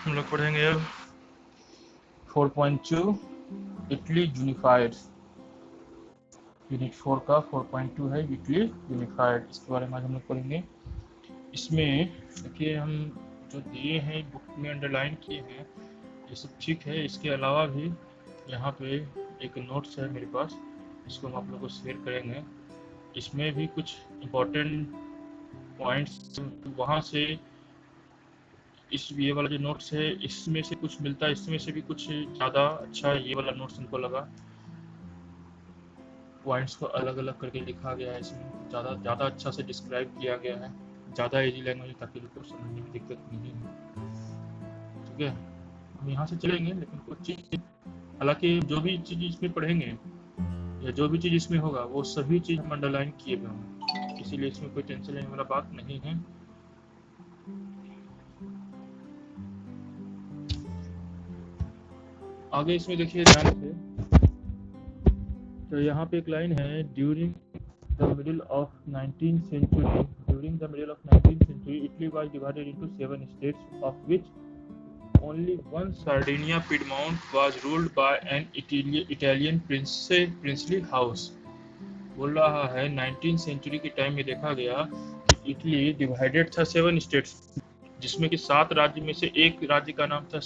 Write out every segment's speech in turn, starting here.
हम लोग पढ़ेंगे अब 4.2 इटली यूनिफाइड। यूनिट 4 का 4.2 है इटली यूनिफाइड। इसके बारे में आज हम लोग पढ़ेंगे। इसमें देखिए हम जो दिए हैं बुक में अंडरलाइन किए हैं ये सब ठीक है। इसके अलावा भी यहाँ पे एक नोट्स है मेरे पास, इसको हम आप लोगों को शेयर करेंगे। इसमें भी कुछ इम्पोर्टेंट पॉइंट्स वहाँ से ये वाला जो नोट्स है इसमें से कुछ मिलता है, इसमें से भी कुछ ज़्यादा अच्छा ये वाला नोट्स हमको लगा। पॉइंट्स को अलग अलग करके लिखा गया है, इसमें ज़्यादा अच्छा से डिस्क्राइब किया गया है, ज़्यादा इजी लैंग्वेज ताकि लोग को समझने में दिक्कत नहीं हो। ठीक है, हम यहाँ से चलेंगे, लेकिन कुछ चीज़ हालांकि जो भी चीज़ इसमें पढ़ेंगे या जो भी चीज़ इसमें होगा वो सभी चीज़ हम अंडरलाइन किए हुए होंगे, इसीलिए इसमें कोई टेंशन लेने वाला बात नहीं है। आगे इसमें देखिए ध्यान से, तो यहाँ पे एक लाइन है, during the middle of 19th century, Italy was divided into 7 states, of which only one, Sardinia Piedmont, was ruled by an Italian princely house। बोल रहा है 19th सेंचुरी के टाइम में देखा गया कि इटली डिवाइडेड था 7 स्टेट्स, जिसमें कि 7 राज्य में से एक राज्य का नाम था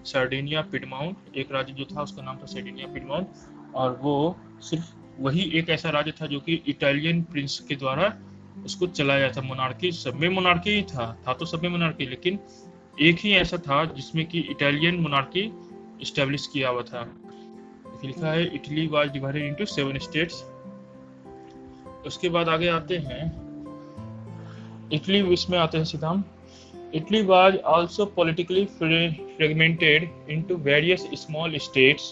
सार्डिनिया पिडमाउंट। एक राज्य जो था उसका नाम था सार्डिनिया पिडमाउंट, और वो सिर्फ वही एक ऐसा राज्य था जो कि इटालियन प्रिंस के द्वारा उसको चलाया था। मोनार्की, सब में मोनार्की ही था तो सब में मोनार्की, लेकिन एक ही ऐसा था जिसमें कि इटालियन मोनार्की इस्टेब्लिश किया हुआ था। लिखा है Italy was divided into 7 states. उसके बाद आगे आते हैं इटली, इसमें आते हैं सीधा हम। Italy was also politically fragmented into various small states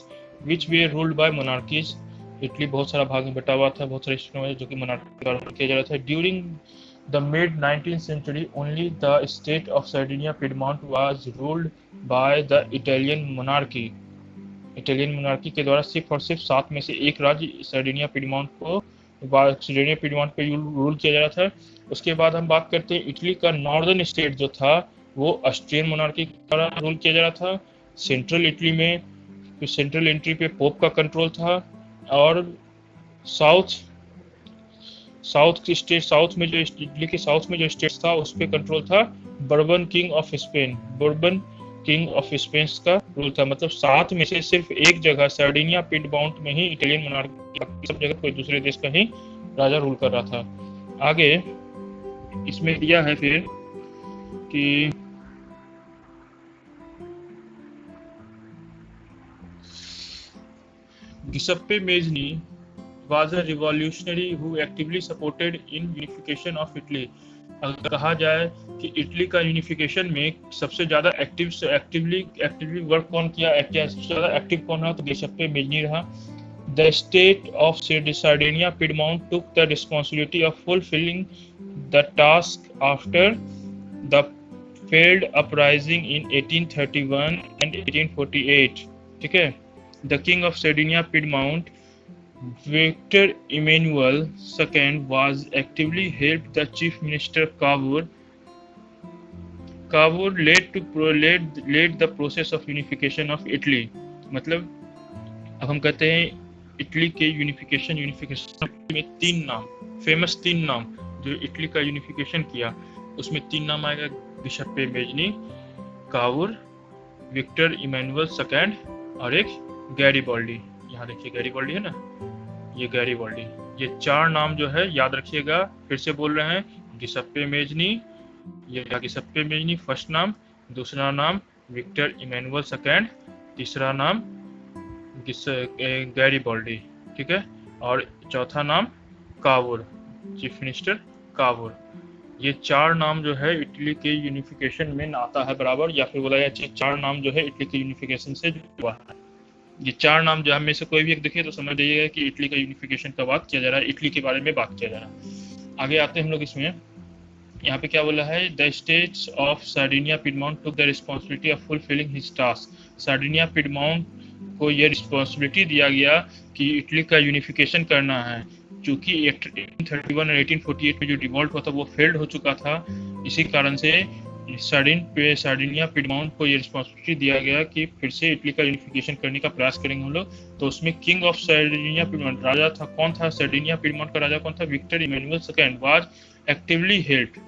which were ruled by monarchies। Italy बहुत सारा भाग में बटा हुआ था, बहुत सारे स्टेट में जो कि मोनार्की द्वारा किया जा रहा था। During the mid 19th century, only the state of Sardinia Piedmont was ruled by the Italian monarchy। Italian monarchy के द्वारा सिर्फ और सिर्फ 7 में से एक राज्य सार्डिनिया पिडमॉन्ट पे रूल किया जा रहा था। उसके बाद हम बात करते हैं इटली का नॉर्दर्न स्टेट जो था वो ऑस्ट्रियन मोनार्की द्वारा रूल किया जा रहा था। सेंट्रल इटली में सेंट्रल एंट्री पे पोप का कंट्रोल था, और साउथ में जो इटली के साउथ में जो स्टेट था उस पर कंट्रोल था bourbon king of Spain. Bourbon king of Spain का रूल था। मतलब 7 में से सिर्फ एक जगह सार्डिनिया पिडमाउंट में ही इटालियन मोनार्की, सब जगह कोई दूसरे देश का ही राजा रूल कर रहा था। आगे इसमें दिया है फिर कि गिसप्पे Mazzini was a revolutionary who actively supported in unification of Italy। अगर कहा जाए कि इटली का यूनिफिकेशन में सबसे ज्यादा एक्टिवली वर्क कौन किया, सबसे ज्यादा एक्टिव कौन रहा, तो गिसप्पे मेजनी रहा। The state of Sardinia Piedmont took the responsibility of fulfilling the task after the failed uprising in 1831 and 1848। ठीक है, the king of Sardinia Piedmont, Victor Emmanuel II, was actively helped the chief minister Cavour led the process of unification of Italy। मतलब अब हम कहते हैं Italy के unification में 3 नाम, फेमस 3 नाम जो इटली का यूनिफिकेशन किया, उसमें 3 नाम आएगा, Giuseppe Mazzini, Cavour, Victor Emmanuel second, और एक गैरीबाल्डी। यहाँ देखिए गैरीबाल्डी है ना, ये गैरीबाल्डी। ये 4 नाम जो है याद रखिएगा, फिर से बोल रहे हैं, गिसप्पे मेजनी, ये गिसप्पे मेजनी फर्स्ट नाम, दूसरा नाम विक्टर इमैनुअल सेकंड, तीसरा नाम गैरीबाल्डी। ठीक है, और चौथा नाम कावूर, चीफ मिनिस्टर कावूर। ये 4 नाम जो है इटली के यूनिफिकेशन में आता है बराबर, या फिर बोला जाए 4 नाम जो है इटली के यूनिफिकेशन से जुड़ा है। ये 4 नाम जो हमें से कोई भी एक दिखे तो समझ जाइएगा कि इटली का यूनिफिकेशन का बात किया जा रहा है, इटली के बारे में बात किया जा रहा है। आगे आते हैं हम लोग इसमें, यहाँ पे क्या बोला है, the states of Sardinia Piedmont took the responsibility of fulfilling his task. Sardinia Piedmont को यह रिस्पॉन्सिबिलिटी दिया गया कि इटली का यूनिफिकेशन करना है, चूंकि 1831 और 1848 में जो रिवॉल्ट हुआ था वो फेल्ड हो चुका था। इसी कारण से सार्डिनिया पिडमाउंट को ये रिस्पॉन्सिबिलिटी दिया गया कि फिर से इटली का यूनिफिकेशन करने का प्रयास करेंगे हम लोग। तो उसमें किंग ऑफ सार्डिनिया पिडमाउंट राजा था, कौन था सार्डिनिया पिडमाउंट का राजा कौन था? Victor Emmanuel second was actively helped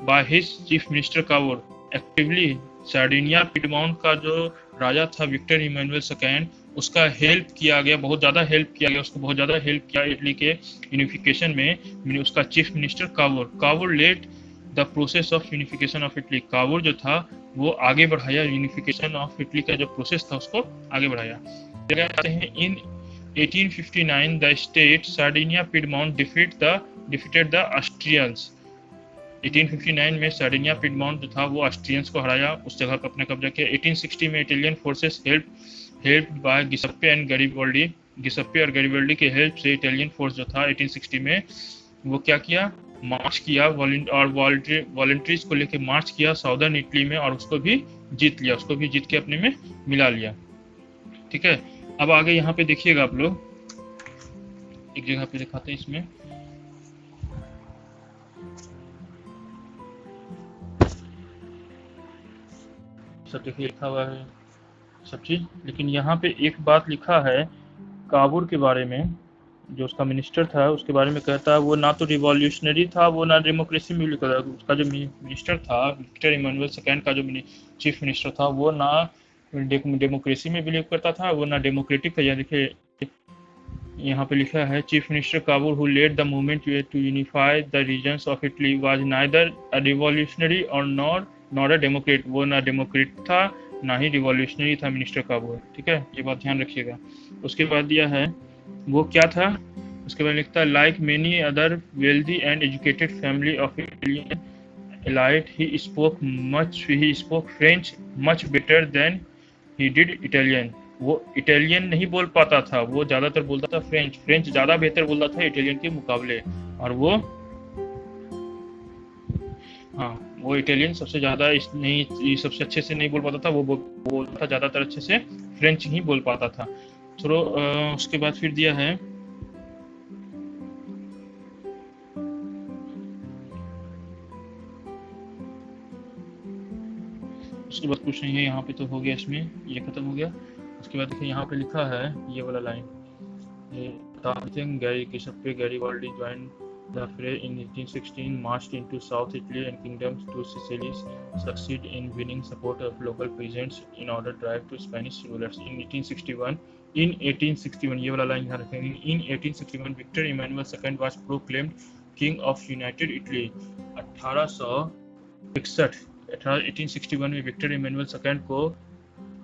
by his chief minister Cavour. Actively Sardinia Piedmont का जो राजा था विक्टर इमैनुअल सेकंड, उसका हेल्प किया गया, बहुत ज़्यादा हेल्प किया गया, उसको बहुत ज़्यादा हेल्प किया इटली के यूनिफिकेशन में उसका chief minister Cavour. Cavour led the process of unification of Italy. Cavour जो था वो आगे बढ़ाया, यूनिफिकेशन ऑफ इटली का जो प्रोसेस था उसको आगे बढ़ाया। कहते हैं इन 1859 the state Sardinia Piedmont defeated the Austrians. 1859 में सार्डिनिया पिडमाउंट जो था वो ऑस्ट्रियंस को हराया, उस जगह पर अपने कब्जा किया। 1860 में Italian forces helped by Giuseppe and Garibaldi. Giuseppe और गैरिबाल्डी के हेल्प से इटालियन फोर्स जो था 1860 में वो क्या किया, मार्च किया और वॉलंटरीज को लेकर मार्च किया साउदर्न इटली में, और उसको भी जीत लिया, उसको भी जीत के अपने में मिला लिया। ठीक है, अब आगे यहाँ पे देखिएगा आप लोग, एक जगह पे दिखाते हैं इसमें, सब देखिए लिखा हुआ है सब चीज, लेकिन यहाँ पे एक बात लिखा है काबुल के बारे में, जो उसका मिनिस्टर था उसके बारे में कहता है वो ना तो रिवॉल्यूशनरी था, वो ना डेमोक्रेसी में लिखा था। उसका जो मिनिस्टर था विक्टर इमैनुअल सेकंड का जो चीफ मिनिस्टर था वो ना डेमोक्रेसी में बिलीव करता था, वो ना डेमोक्रेटिक था। देखिए यहाँ पे लिखा है chief minister Cavour who led the movement to unify the regions of Italy was neither a revolutionary और नॉर अ डेमोक्रेट। वो ना डेमोक्रेट था ना ही रिवॉल्यूशनरी था मिनिस्टर काबुल। ठीक है, ये बात ध्यान रखिएगा। उसके बाद दिया है वो क्या था, उसके बाद लिखता है like many other wealthy and educated family of Italian elite he spoke French much better than he did Italian. वो इटालियन नहीं बोल पाता था, वो ज़्यादातर बोलता था फ्रेंच ज़्यादा बेहतर बोलता था इटालियन के मुकाबले। और वो इटालियन सबसे ज़्यादा नहीं, सबसे अच्छे से नहीं बोल पाता था, वो बोलता था ज़्यादातर अच्छे से फ्रेंच ही बोल पाता था। तो उसके बाद फिर दिया है उसके बाद कुछ नहीं है यहाँ पे, तो हो गया इसमें, ये खत्म हो गया। उसके बाद देखिए यहाँ पे लिखा है ये वाला लाइन, गैरी Giuseppe Garibaldi join the fray in 1816 marched into South Italy and kingdoms to Sicily, succeed in winning support of local peasants in order to drive to Spanish rulers. In 1861 ये वाला लाइन यहाँ रखेंगे। In 1861 Victor Emmanuel II was proclaimed king of United Italy। 1861 में Victor Emmanuel second को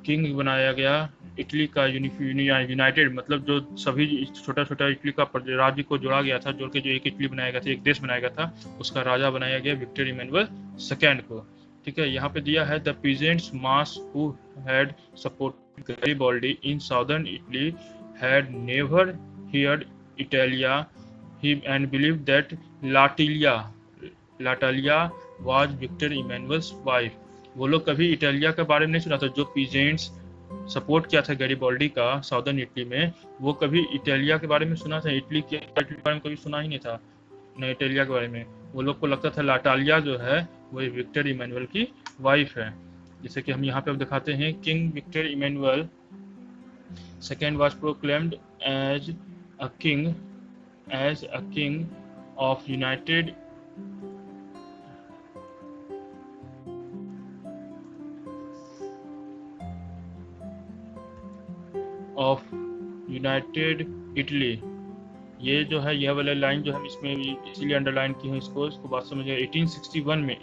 king बनाया गया Italy का, United मतलब जो सभी छोटा छोटा इटली का राज्य को जोड़ा गया था, जोड़ के जो एक इटली बनाया गया था, एक देश बनाया गया था, उसका राजा बनाया गया विक्टर इमैनुअल सेकंड को। ठीक है, यहाँ पे दिया है the peasants mass who had supported Garibaldi in southern Italy had never heard Italia and believe that l'Italia was Victor Emmanuel's wife. वो लोग कभी इटालिया के बारे में नहीं सुना था, जो पीजेंट्स सपोर्ट किया था गैरिबाल्डी का साउदर्न इटली में, वो कभी इटालिया के बारे में सुना था, इटली के बारे में कभी सुना ही नहीं था, न इटालिया के बारे में। वो लोग को लगता था लाटालिया जो है वो विक्टर इमैनुअल की वाइफ है। जैसे कि हम यहाँ पे अब दिखाते हैं, king Victor Emmanuel second was proclaimed as a king of united Italy. ये जो है यह वाला लाइन जो हम इसमें इसीलिए अंडरलाइन की है, इसको बात समझिए। 1861 में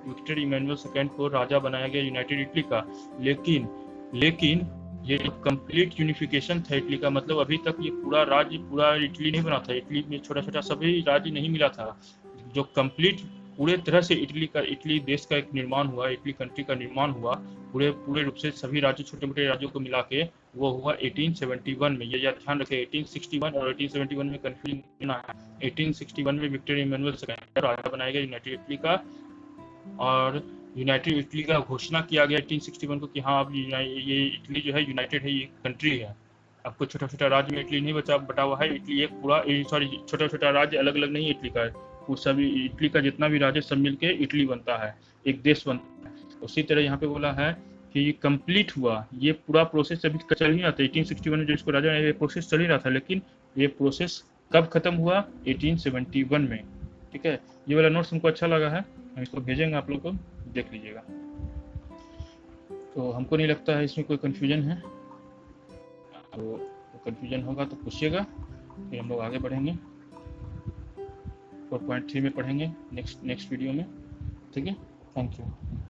विक्टर इमैनुअल सेकंड को राजा बनाया गया यूनाइटेड इटली का, लेकिन ये कंप्लीट यूनिफिकेशन था इटली का, मतलब अभी तक ये पूरा राज्य पूरा इटली नहीं बना था, इटली में छोटा छोटा सभी राज्य नहीं मिला था। जो कंप्लीट पूरे तरह से इटली देश का एक निर्माण हुआ, इटली कंट्री का निर्माण हुआ पूरे रूप से सभी राज्यों, छोटे मोटे राज्यों को मिला के, वो हुआ 1871 में। ये ध्यान रखें, 1861 और 1871 में कंफ्यूजन ना है। 1861 में विक्टर इमैनुअल सेकंड राजा बनाया गया यूनाइटेड इटली का, और यूनाइटेड इटली का घोषणा किया गया 1861 को कि हाँ अब ये इटली जो है यूनाइटेड है, ये कंट्री है। अब कोई छोटा छोटा राज्य में इटली नहीं बटा हुआ है, इटली एक पूरा छोटा छोटा राज्य अलग अलग नहीं है इटली का, वो सभी इटली का जितना भी राज्य सब मिलके इटली बनता है, एक देश बनता है। उसी तरह यहाँ पे बोला है कि ये कंप्लीट हुआ, ये पूरा प्रोसेस अभी चल ही रहा था 1861 में जो इसको राजा, ये प्रोसेस चल ही रहा था, लेकिन ये प्रोसेस कब खत्म हुआ? 1871 में। ठीक है, ये वाला नोट्स हमको अच्छा लगा है, हम इसको भेजेंगे, आप लोग को देख लीजिएगा। तो हमको नहीं लगता है इसमें कोई कन्फ्यूजन है, तो कन्फ्यूजन होगा तो पूछिएगा, फिर हम लोग आगे बढ़ेंगे, 4.3 में पढ़ेंगे नेक्स्ट वीडियो में। ठीक है, थैंक यू।